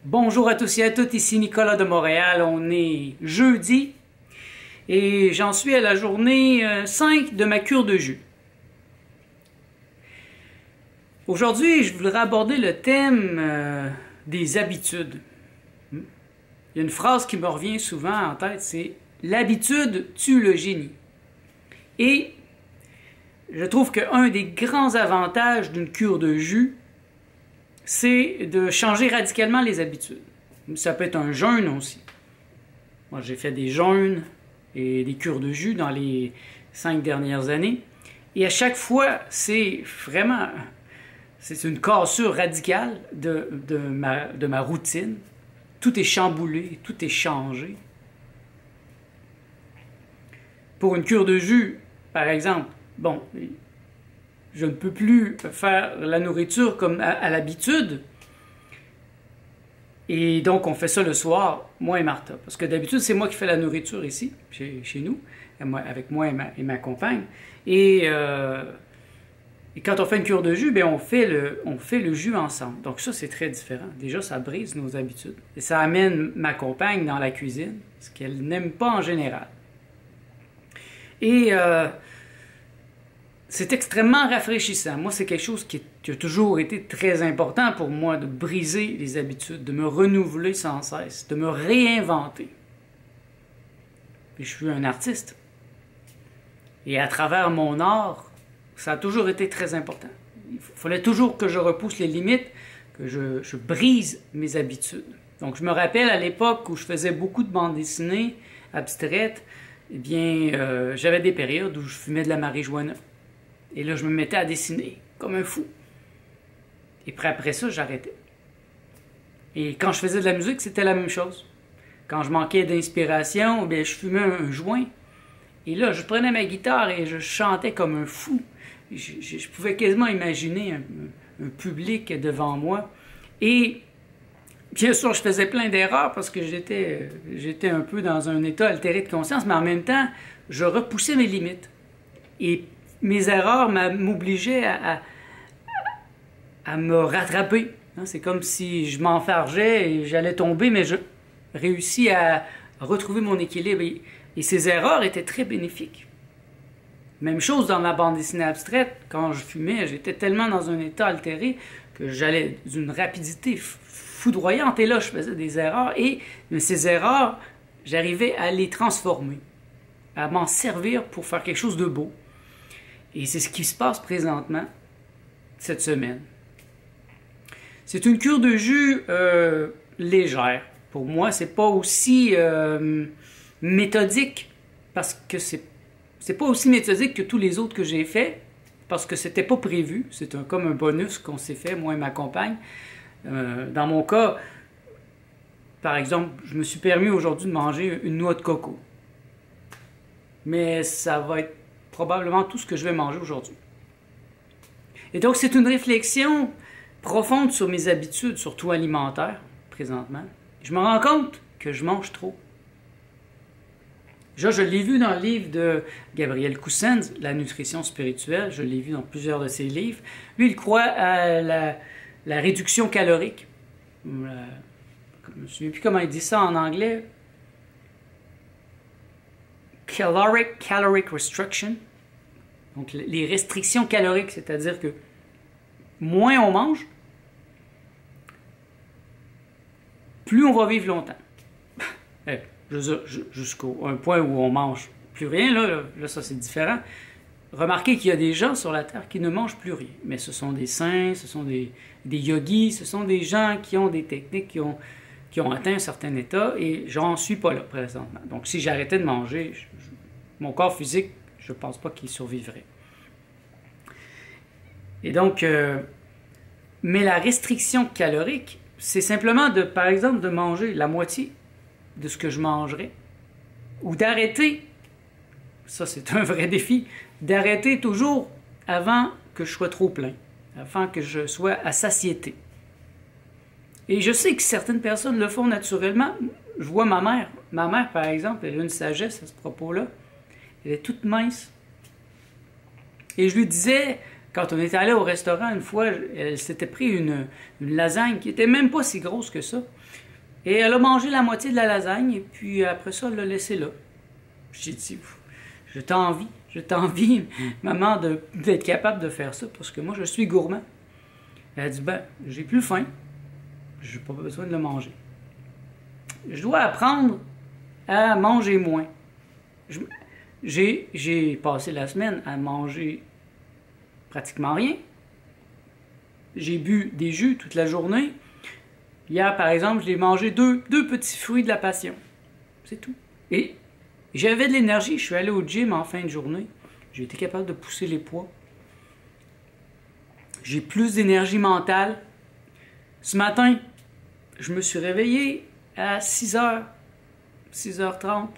Bonjour à tous et à toutes, ici Nicolas de Montréal. On est jeudi et j'en suis à la journée 5 de ma cure de jus. Aujourd'hui, je voudrais aborder le thème des habitudes. Il y a une phrase qui me revient souvent en tête, c'est « l'habitude tue le génie ». Et je trouve qu'un des grands avantages d'une cure de jus, c'est de changer radicalement les habitudes. Ça peut être un jeûne aussi. Moi, j'ai fait des jeûnes et des cures de jus dans les 5 dernières années. Et à chaque fois, c'est vraiment... c'est une cassure radicale de ma routine. Tout est chamboulé, tout est changé. Pour une cure de jus, par exemple, bon... je ne peux plus faire la nourriture comme à l'habitude. Et donc, on fait ça le soir, moi et Martha. Parce que d'habitude, c'est moi qui fais la nourriture ici, chez nous, avec moi et ma compagne. Et quand on fait une cure de jus, bien, on fait le jus ensemble. Donc ça, c'est très différent. Déjà, ça brise nos habitudes. Et ça amène ma compagne dans la cuisine, ce qu'elle n'aime pas en général. Et... c'est extrêmement rafraîchissant. Moi, c'est quelque chose qui a toujours été très important pour moi, de briser les habitudes, de me renouveler sans cesse, de me réinventer. Puis je suis un artiste. Et à travers mon art, ça a toujours été très important. Il fallait toujours que je repousse les limites, que je brise mes habitudes. Donc, je me rappelle à l'époque où je faisais beaucoup de bandes dessinées abstraites, eh bien, j'avais des périodes où je fumais de la marijuana. Et là, je me mettais à dessiner, comme un fou. Et puis après ça, j'arrêtais. Et quand je faisais de la musique, c'était la même chose. Quand je manquais d'inspiration, bien, je fumais un joint. Et là, je prenais ma guitare et je chantais comme un fou. Je pouvais quasiment imaginer un public devant moi. Et bien sûr, je faisais plein d'erreurs parce que j'étais un peu dans un état altéré de conscience, mais en même temps, je repoussais mes limites. Et mes erreurs m'obligeaient à me rattraper. C'est comme si je m'enfargeais et j'allais tomber, mais je réussis à retrouver mon équilibre. Et ces erreurs étaient très bénéfiques. Même chose dans ma bande dessinée abstraite. Quand je fumais, j'étais tellement dans un état altéré que j'allais d'une rapidité foudroyante. Et là, je faisais des erreurs. Et ces erreurs, j'arrivais à les transformer, à m'en servir pour faire quelque chose de beau. Et c'est ce qui se passe présentement, cette semaine. C'est une cure de jus légère. Pour moi, c'est pas aussi méthodique, parce que c'est pas aussi méthodique que tous les autres que j'ai fait, parce que c'était pas prévu. C'est comme un bonus qu'on s'est fait, moi et ma compagne. Dans mon cas, par exemple, je me suis permis aujourd'hui de manger une noix de coco. Mais ça va être probablement tout ce que je vais manger aujourd'hui. Et donc, c'est une réflexion profonde sur mes habitudes, surtout alimentaires, présentement. Je me rends compte que je mange trop. Je l'ai vu dans le livre de Gabriel Coussens, La nutrition spirituelle. Je l'ai vu dans plusieurs de ses livres. Lui, il croit à la réduction calorique. Je ne me souviens plus comment il dit ça en anglais. Caloric restriction. Donc, les restrictions caloriques, c'est-à-dire que moins on mange, plus on va vivre longtemps. Jusqu'au point où on mange plus rien, là ça c'est différent. Remarquez qu'il y a des gens sur la Terre qui ne mangent plus rien. Mais ce sont des saints, ce sont des yogis, ce sont des gens qui ont des techniques, qui ont atteint un certain état, et j'en suis pas là présentement. Donc si j'arrêtais de manger, mon corps physique, je ne pense pas qu'il survivrait. Et donc, mais la restriction calorique, c'est simplement, par exemple, de manger la moitié de ce que je mangerais, ou d'arrêter, ça c'est un vrai défi, d'arrêter toujours avant que je sois trop plein, avant que je sois à satiété. Et je sais que certaines personnes le font naturellement. Je vois ma mère. Ma mère, par exemple, elle a une sagesse à ce propos-là. Elle est toute mince. Et je lui disais, Quand on est allé au restaurant une fois, elle s'était pris une lasagne qui était même pas si grosse que ça. Et elle a mangé la moitié de la lasagne, et puis après ça, elle l'a laissée là. J'ai dit, je t'envie, maman, d'être capable de faire ça, parce que moi, je suis gourmand. Elle a dit, ben, j'ai plus faim, j'ai pas besoin de le manger. Je dois apprendre à manger moins. J'ai passé la semaine à manger pratiquement rien. J'ai bu des jus toute la journée. Hier, par exemple, j'ai mangé deux petits fruits de la passion. C'est tout. Et j'avais de l'énergie. Je suis allé au gym en fin de journée. J'ai été capable de pousser les poids. J'ai plus d'énergie mentale. Ce matin, je me suis réveillé à 6h, 6h30.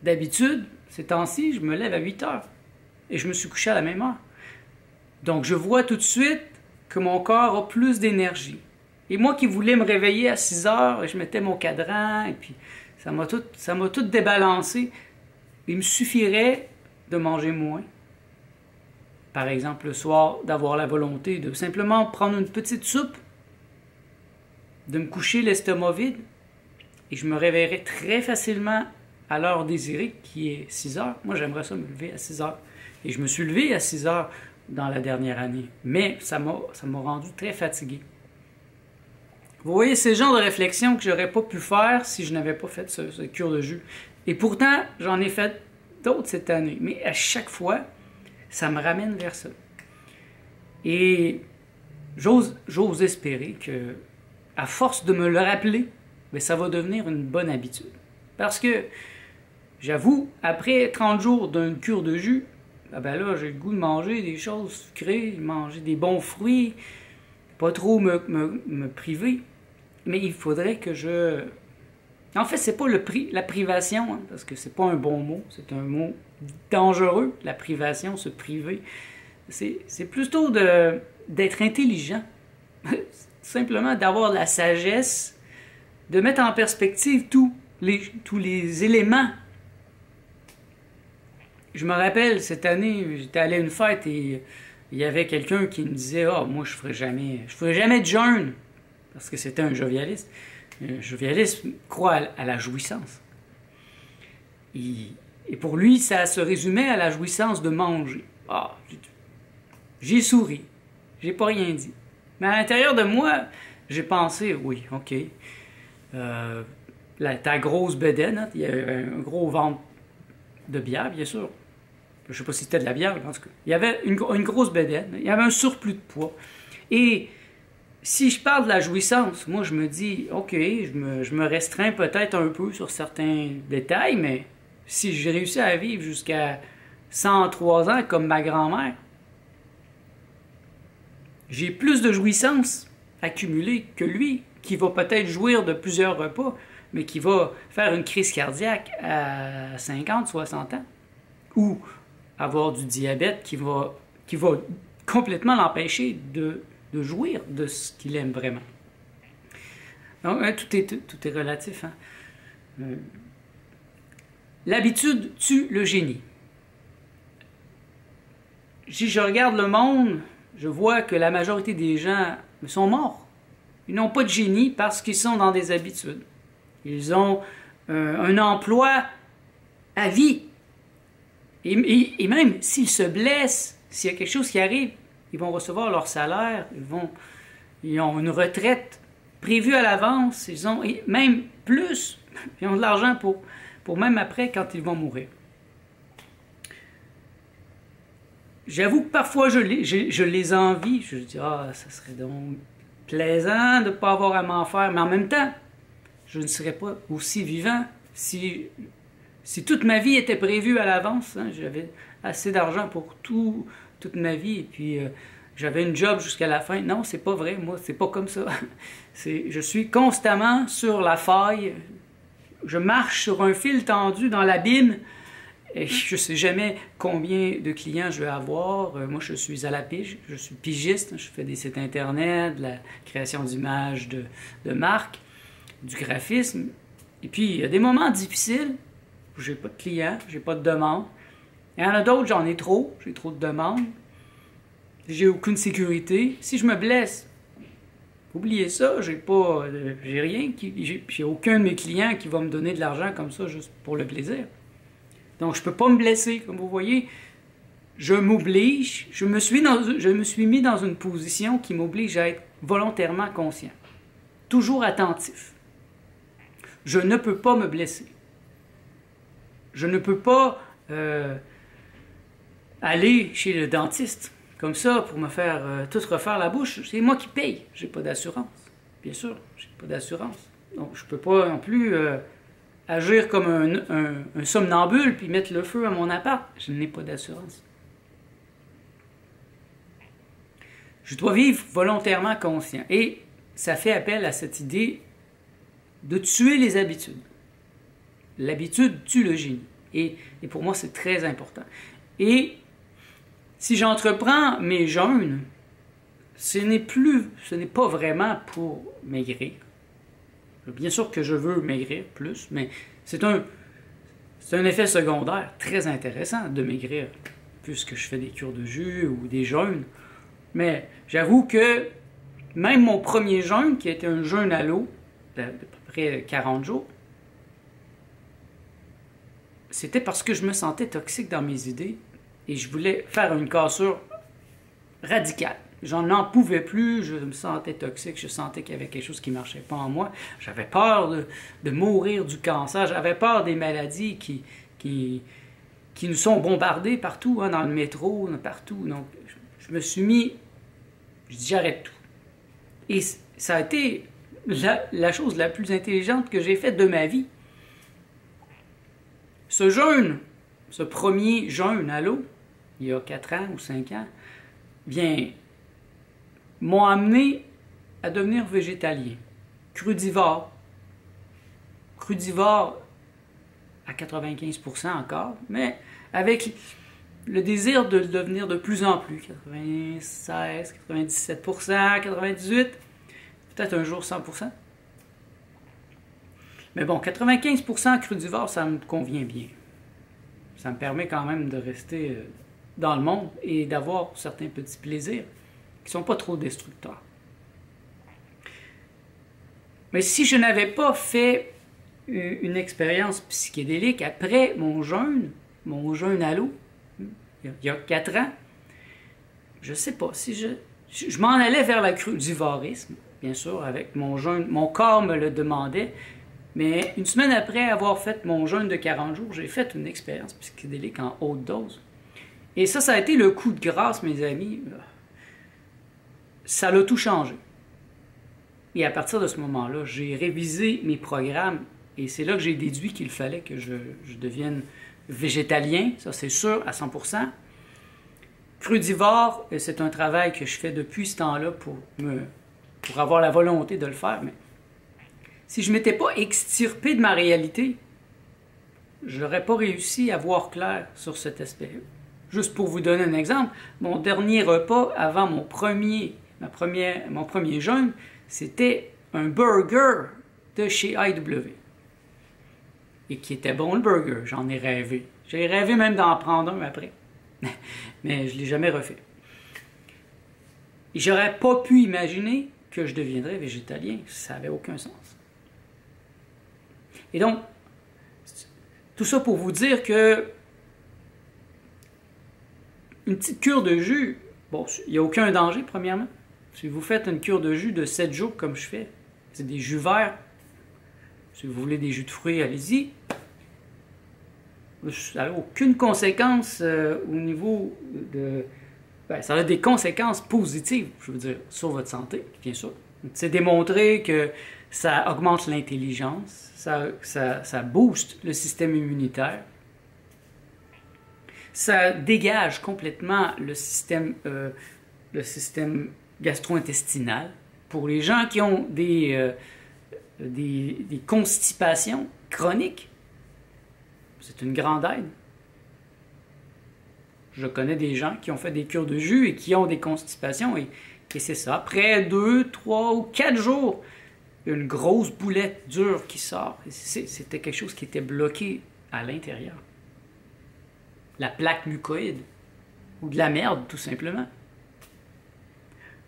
D'habitude, ces temps-ci, je me lève à 8h. Et je me suis couché à la même heure. Donc, je vois tout de suite que mon corps a plus d'énergie. Et moi qui voulais me réveiller à 6h, je mettais mon cadran, et puis ça m'a tout débalancé. Il me suffirait de manger moins. Par exemple, le soir, d'avoir la volonté de simplement prendre une petite soupe, de me coucher l'estomac vide, et je me réveillerai très facilement à l'heure désirée, qui est 6h. Moi, j'aimerais ça me lever à 6h. Et je me suis levé à 6h dans la dernière année. Mais ça m'a rendu très fatigué. Vous voyez, c'est le genre de réflexion que j'aurais pas pu faire si je n'avais pas fait ce cure de jus. Et pourtant, j'en ai fait d'autres cette année. Mais à chaque fois, ça me ramène vers ça. Et j'ose espérer que, à force de me le rappeler, bien, ça va devenir une bonne habitude. Parce que, j'avoue, après 30 jours d'une cure de jus, ben là, j'ai le goût de manger des choses sucrées, manger des bons fruits, pas trop me priver. Mais il faudrait que je... En fait, c'est pas la privation, hein, parce que c'est pas un bon mot, c'est un mot dangereux, la privation, se priver. C'est plutôt d'être intelligent, simplement d'avoir la sagesse, de mettre en perspective tous les éléments. Je me rappelle, cette année, j'étais allé à une fête et il y avait quelqu'un qui me disait « Ah, moi, je ferai jamais de jeûne. » Parce que c'était un jovialiste. Un jovialiste croit à la jouissance. Et pour lui, ça se résumait à la jouissance de manger. Ah, j'ai souri. J'ai pas rien dit. Mais à l'intérieur de moi, j'ai pensé « Oui, OK. Ta grosse bedaine, hein, il y a un gros ventre de bière, bien sûr. Je ne sais pas si c'était de la bière, mais en tout cas. Il y avait une grosse bedaine. Il y avait un surplus de poids. Et si je parle de la jouissance, moi, je me dis, OK, je me restreins peut-être un peu sur certains détails, mais si j'ai réussi à vivre jusqu'à 103 ans comme ma grand-mère, j'ai plus de jouissance accumulée que lui, qui va peut-être jouir de plusieurs repas, mais qui va faire une crise cardiaque à 50, 60 ans. Ou avoir du diabète qui va complètement l'empêcher de jouir de ce qu'il aime vraiment. Donc, tout est relatif. Hein? L'habitude tue le génie. Si je regarde le monde, je vois que la majorité des gens sont morts. Ils n'ont pas de génie parce qu'ils sont dans des habitudes. Ils ont un emploi à vie. Et même s'ils se blessent, s'il y a quelque chose qui arrive, ils vont recevoir leur salaire, ils ont une retraite prévue à l'avance, ils ont même plus, ils ont de l'argent pour même après quand ils vont mourir. J'avoue que parfois je les envie, je dis « Ah, ça serait donc plaisant de ne pas avoir à m'en faire », mais en même temps, je ne serais pas aussi vivant si toute ma vie était prévue à l'avance. Hein, j'avais assez d'argent pour toute ma vie, et puis j'avais une job jusqu'à la fin. Non, c'est pas vrai, moi, c'est pas comme ça. Je suis constamment sur la faille. Je marche sur un fil tendu dans l'abîme, et je sais jamais combien de clients je vais avoir. Moi, je suis à la pige, je suis pigiste, je fais des sites internet, de la création d'images de marques, du graphisme. Et puis, il y a des moments difficiles où j'ai pas de clients, j'ai pas de demande. Il y en a d'autres, j'en ai trop, j'ai trop de demandes, j'ai aucune sécurité. Si je me blesse, oubliez ça, j'ai rien, j'ai aucun de mes clients qui va me donner de l'argent comme ça juste pour le plaisir. Donc je peux pas me blesser, comme vous voyez. Je m'oblige, je me suis mis dans une position qui m'oblige à être volontairement conscient, toujours attentif. Je ne peux pas me blesser. Je ne peux pas aller chez le dentiste comme ça pour me faire tout refaire la bouche. C'est moi qui paye. J'ai pas d'assurance. Bien sûr, j'ai pas d'assurance. Donc je peux pas non plus agir comme un somnambule puis mettre le feu à mon appart. Je n'ai pas d'assurance. Je dois vivre volontairement conscient. Et ça fait appel à cette idée de tuer les habitudes. L'habitude tue le génie. Et pour moi, c'est très important. Et si j'entreprends mes jeûnes, ce n'est pas vraiment pour maigrir. Bien sûr que je veux maigrir plus, mais c'est un effet secondaire très intéressant de maigrir, puisque je fais des cures de jus ou des jeûnes. Mais j'avoue que même mon premier jeûne, qui était un jeûne à l'eau, d'à peu près 40 jours, c'était parce que je me sentais toxique dans mes idées et je voulais faire une cassure radicale. J'en pouvais plus, je me sentais toxique, je sentais qu'il y avait quelque chose qui ne marchait pas en moi. J'avais peur de mourir du cancer, j'avais peur des maladies qui nous sont bombardées partout, hein, dans le métro, partout. Donc, je me suis mis, je dis j'arrête tout. Et ça a été la chose la plus intelligente que j'ai faite de ma vie. Ce jeûne, ce premier jeûne à l'eau, il y a 4 ans ou 5 ans, m'ont amené à devenir végétalien, crudivore à 95% encore, mais avec le désir de le devenir de plus en plus, 96, 97%, 98%, peut-être un jour 100%. Mais bon, 95% crudivore, ça me convient bien. Ça me permet quand même de rester dans le monde et d'avoir certains petits plaisirs qui ne sont pas trop destructeurs. Mais si je n'avais pas fait une expérience psychédélique après mon jeûne à l'eau, il y a 4 ans, je ne sais pas, si je m'en allais vers le crudivorisme, bien sûr, avec mon jeûne, mon corps me le demandait, mais une semaine après avoir fait mon jeûne de 40 jours, j'ai fait une expérience psychédélique en haute dose. Et ça a été le coup de grâce, mes amis. Ça l'a tout changé. Et à partir de ce moment-là, j'ai révisé mes programmes et c'est là que j'ai déduit qu'il fallait que je devienne végétalien, ça c'est sûr, à 100%. Crudivore, c'est un travail que je fais depuis ce temps-là pour avoir la volonté de le faire, mais si je ne m'étais pas extirpé de ma réalité, je n'aurais pas réussi à voir clair sur cet aspect. Juste pour vous donner un exemple, mon dernier repas avant mon premier jeûne, c'était un burger de chez IW. Et qui était bon le burger, j'en ai rêvé. J'ai rêvé même d'en prendre un après. Mais je ne l'ai jamais refait. Et j'aurais pas pu imaginer que je deviendrais végétalien. Ça n'avait aucun sens. Et donc, tout ça pour vous dire que une petite cure de jus, bon, il n'y a aucun danger, premièrement. Si vous faites une cure de jus de 7 jours comme je fais, c'est des jus verts. Si vous voulez des jus de fruits, allez-y. Ça n'a aucune conséquence au niveau de... Ben, ça a des conséquences positives, je veux dire, sur votre santé, bien sûr. C'est démontré que ça augmente l'intelligence, ça booste le système immunitaire, ça dégage complètement le système gastro-intestinal. Pour les gens qui ont des constipations chroniques, c'est une grande aide. Je connais des gens qui ont fait des cures de jus et qui ont des constipations et c'est ça. Après 2, 3 ou 4 jours, une grosse boulette dure qui sort. C'était quelque chose qui était bloqué à l'intérieur. la plaque mucoïde ou de la merde, tout simplement.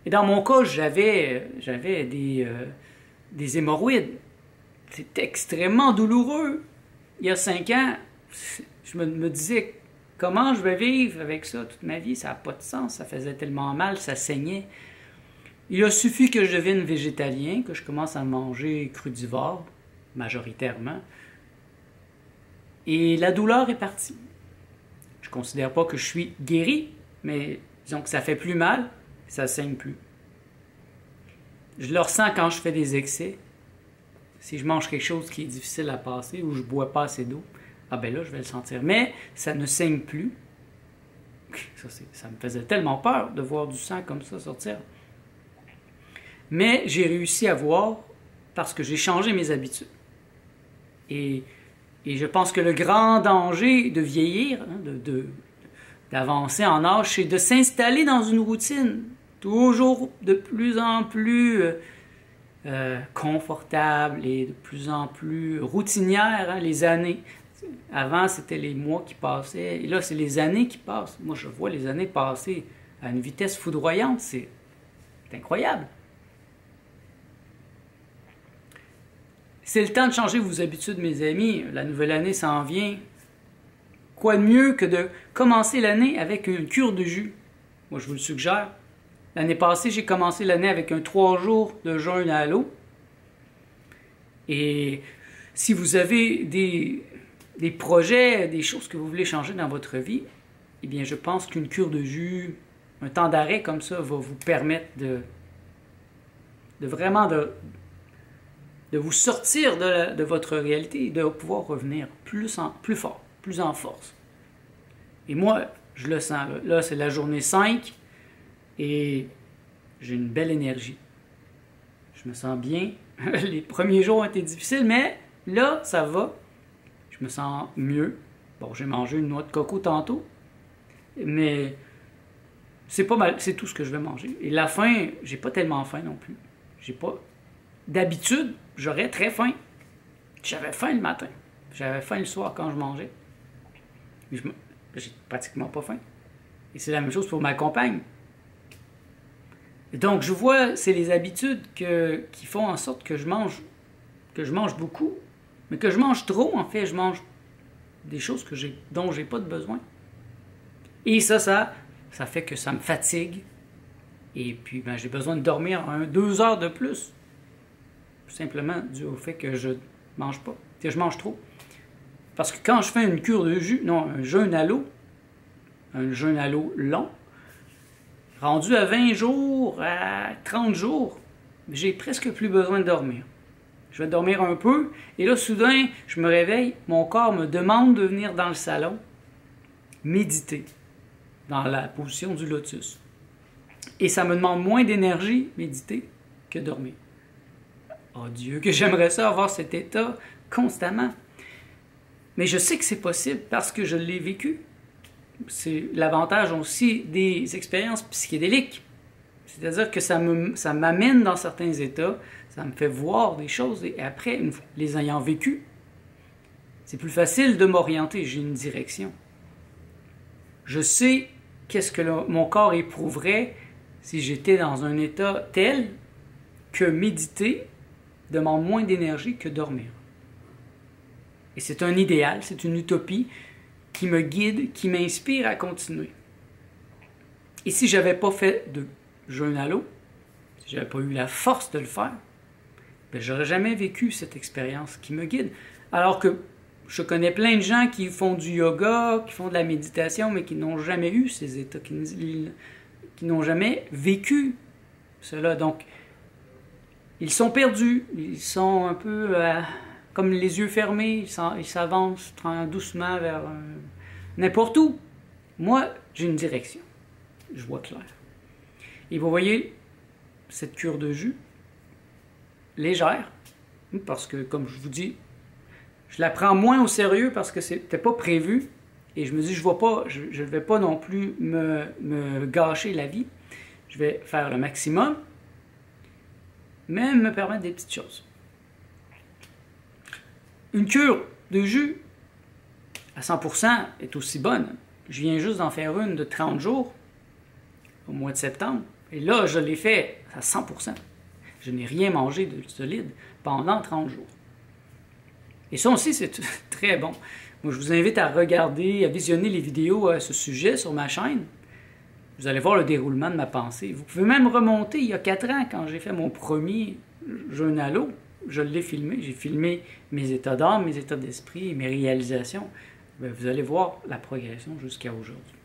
Et dans mon cas, j'avais des hémorroïdes. C'était extrêmement douloureux. Il y a 5 ans, je me disais, comment je vais vivre avec ça toute ma vie? Ça n'a pas de sens, ça faisait tellement mal, ça saignait. Il a suffi que je devienne végétalien, que je commence à manger crudivore, majoritairement, et la douleur est partie. Je ne considère pas que je suis guéri, mais disons que ça fait plus mal, ça saigne plus. Je le ressens quand je fais des excès. Si je mange quelque chose qui est difficile à passer ou je bois pas assez d'eau, ah ben là, je vais le sentir. Mais ça ne saigne plus. Ça me faisait tellement peur de voir du sang comme ça sortir. Mais j'ai réussi à voir parce que j'ai changé mes habitudes. Et je pense que le grand danger de vieillir, d'avancer en âge, c'est de s'installer dans une routine toujours de plus en plus confortable et de plus en plus routinière, hein, les années. Avant, c'était les mois qui passaient, et là, c'est les années qui passent. Moi, je vois les années passer à une vitesse foudroyante, c'est incroyable. C'est le temps de changer vos habitudes, mes amis. La nouvelle année s'en vient. Quoi de mieux que de commencer l'année avec une cure de jus? Moi, je vous le suggère. L'année passée, j'ai commencé l'année avec un 3 jours de jeûne à l'eau. Et si vous avez des projets, des choses que vous voulez changer dans votre vie, eh bien, je pense qu'une cure de jus, un temps d'arrêt comme ça, va vous permettre de vraiment vous sortir de votre réalité et de pouvoir revenir plus fort, plus en force. Et moi, je le sens. Là c'est la journée 5 et j'ai une belle énergie. Je me sens bien. Les premiers jours ont été difficiles, mais là, ça va. Je me sens mieux. Bon, j'ai mangé une noix de coco tantôt, mais c'est pas mal, c'est tout ce que je vais manger. Et la faim, j'ai pas tellement faim non plus. J'ai pas... D'habitude, j'aurais très faim. J'avais faim le matin. J'avais faim le soir quand je mangeais. Mais j'ai pratiquement pas faim. Et c'est la même chose pour ma compagne. Et donc, je vois, c'est les habitudes qui font en sorte que je mange beaucoup, mais que je mange trop, en fait. Je mange des choses dont j'ai pas de besoin. Et ça fait que ça me fatigue. Et puis, ben, j'ai besoin de dormir 2 heures de plus. Tout simplement dû au fait que je mange pas, que je mange trop. Parce que quand je fais une cure de jus, un jeûne à l'eau long, rendu à 20 jours, à 30 jours, j'ai presque plus besoin de dormir. Je vais dormir un peu, et là, soudain, je me réveille, mon corps me demande de venir dans le salon, méditer, dans la position du lotus. Et ça me demande moins d'énergie, méditer, que dormir. Oh Dieu, que j'aimerais ça avoir cet état constamment. Mais je sais que c'est possible parce que je l'ai vécu. C'est l'avantage aussi des expériences psychédéliques. C'est-à-dire que ça m'amène dans certains états, ça me fait voir des choses, et après, les ayant vécues, c'est plus facile de m'orienter, j'ai une direction. Je sais qu'est-ce que mon corps éprouverait si j'étais dans un état tel que méditer demande moins d'énergie que dormir. Et c'est un idéal, c'est une utopie qui me guide, qui m'inspire à continuer. Et si je n'avais pas fait de jeûne à l'eau, si je n'avais pas eu la force de le faire, ben, je n'aurais jamais vécu cette expérience qui me guide. Alors que je connais plein de gens qui font du yoga, qui font de la méditation, mais qui n'ont jamais eu ces états, qui n'ont jamais vécu cela. Donc, ils sont perdus, ils sont un peu comme les yeux fermés, ils s'avancent doucement vers n'importe où. Moi, j'ai une direction, je vois clair. Et vous voyez, cette cure de jus, légère, parce que, comme je vous dis, je la prends moins au sérieux parce que c'était pas prévu, et je me dis, je ne vais pas non plus me gâcher la vie, je vais faire le maximum, mais me permettre des petites choses. Une cure de jus à 100% est aussi bonne. Je viens juste d'en faire une de 30 jours, au mois de septembre. Et là, je l'ai fait à 100%. Je n'ai rien mangé de solide pendant 30 jours. Et ça aussi, c'est très bon. Moi, je vous invite à regarder, à visionner les vidéos à ce sujet sur ma chaîne. Vous allez voir le déroulement de ma pensée. Vous pouvez même remonter il y a 4 ans, quand j'ai fait mon premier jeûne à l'eau. Je l'ai filmé. J'ai filmé mes états d'âme, mes états d'esprit, mes réalisations. Bien, vous allez voir la progression jusqu'à aujourd'hui.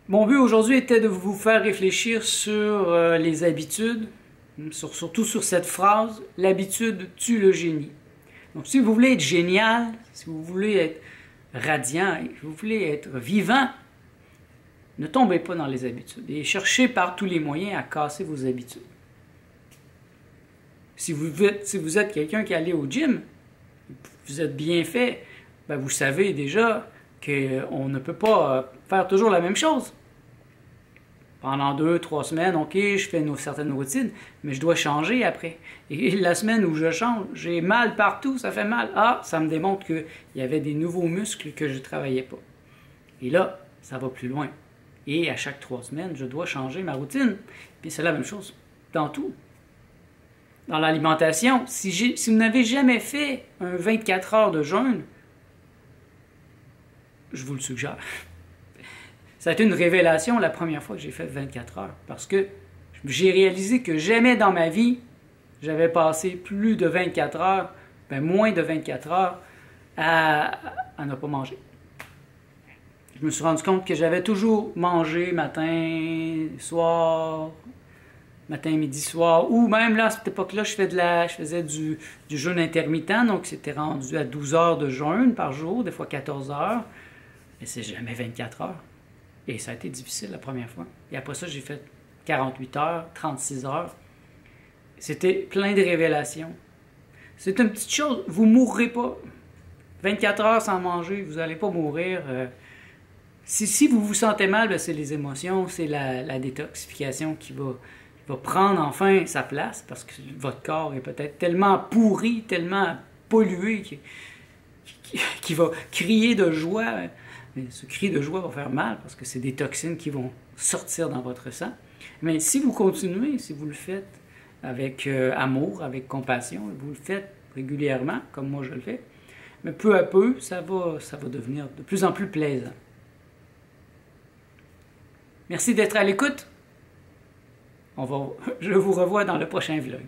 Mon but aujourd'hui était de vous faire réfléchir sur les habitudes, surtout sur cette phrase « L'habitude tue le génie ». Donc, si vous voulez être génial, si vous voulez être radiant, si vous voulez être vivant, ne tombez pas dans les habitudes et cherchez par tous les moyens à casser vos habitudes. Si vous êtes quelqu'un qui allait au gym, vous êtes bien fait, ben vous savez déjà qu'on ne peut pas faire toujours la même chose. Pendant 2-3 semaines, ok, je fais certaines routines, mais je dois changer après. Et la semaine où je change, j'ai mal partout, ça fait mal. Ah, ça me démontre qu'il y avait des nouveaux muscles que je ne travaillais pas. Et là, ça va plus loin. Et à chaque 3 semaines, je dois changer ma routine. Puis c'est la même chose dans tout. Dans l'alimentation, si vous n'avez jamais fait un 24 heures de jeûne, je vous le suggère. Ça a été une révélation la première fois que j'ai fait 24 heures. Parce que j'ai réalisé que jamais dans ma vie, j'avais passé plus de 24 heures, moins de 24 heures, à ne pas manger. Je me suis rendu compte que j'avais toujours mangé matin, soir, matin, midi, soir, ou même là, à cette époque-là, je faisais du jeûne intermittent, donc c'était rendu à 12 heures de jeûne par jour, des fois 14 heures, mais c'est jamais 24 heures. Et ça a été difficile la première fois. Et après ça, j'ai fait 48 heures, 36 heures. C'était plein de révélations. C'est une petite chose, vous ne mourrez pas. 24 heures sans manger, vous n'allez pas mourir. Si vous vous sentez mal, c'est les émotions, c'est la détoxification qui va prendre enfin sa place parce que votre corps est peut-être tellement pourri, tellement pollué qu'il va crier de joie. Mais ce cri de joie va faire mal parce que c'est des toxines qui vont sortir dans votre sang. Mais si vous continuez, si vous le faites avec amour, avec compassion, vous le faites régulièrement, comme moi je le fais, mais peu à peu, ça va devenir de plus en plus plaisant. Merci d'être à l'écoute. Je vous revois dans le prochain vlog.